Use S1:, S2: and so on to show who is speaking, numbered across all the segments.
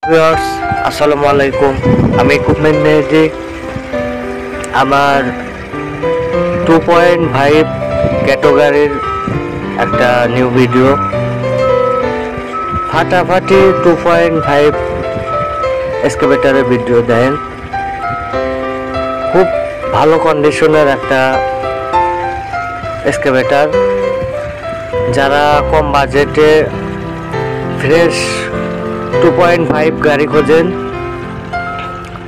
S1: Viewers, আসসালামু আলাইকুম। আমি ইকুইপমেন্ট ম্যাজিক আমার 2.5 ক্যাটাগরির একটা নিউ ভিডিও। ফাটাফাটি 2.5 এক্সকাভেটরের ভিডিও দেন। খুব ভালো কন্ডিশনের একটা এক্সকাভেটর। যারা কম বাজেটে ফ্রেশ 2.5 গাড়ি খোঁজেন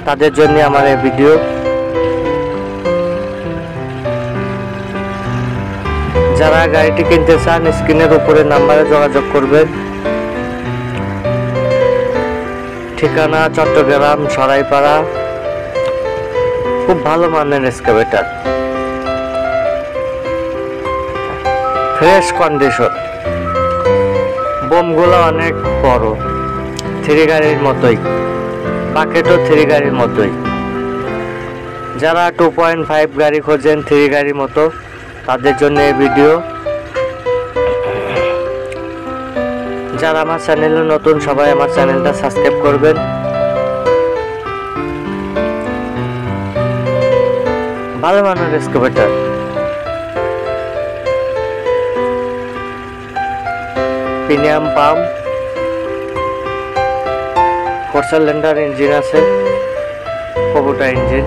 S1: তাদের জন্য আমার এই ভিডিও। যারা গাড়িটি কিনতে চান স্ক্রিনের উপরে নাম্বারে যোগাযোগ করবেন। ঠিকানা চট্টগ্রাম সরাইপাড়া। খুব ভালো মানের এক্সকাভেটর, ফ্রেশ কন্ডিশন। বোমগুলো অনেক বড়, 3 গাড়ির মতোই, বাকেটও 3 গাড়ির মতোই। যারা 2.5 গাড়ি খোঁজেন 3 গাড়ির মতো তাদের জন্য এই ভিডিও। যারা আমার চ্যানেলে নতুন সবাই আমার চ্যানেলটা সাবস্ক্রাইব করবেন। ভালো মানের excavator, premium pump, 4 cylinder engine আছে, কোবোটা ইঞ্জিন।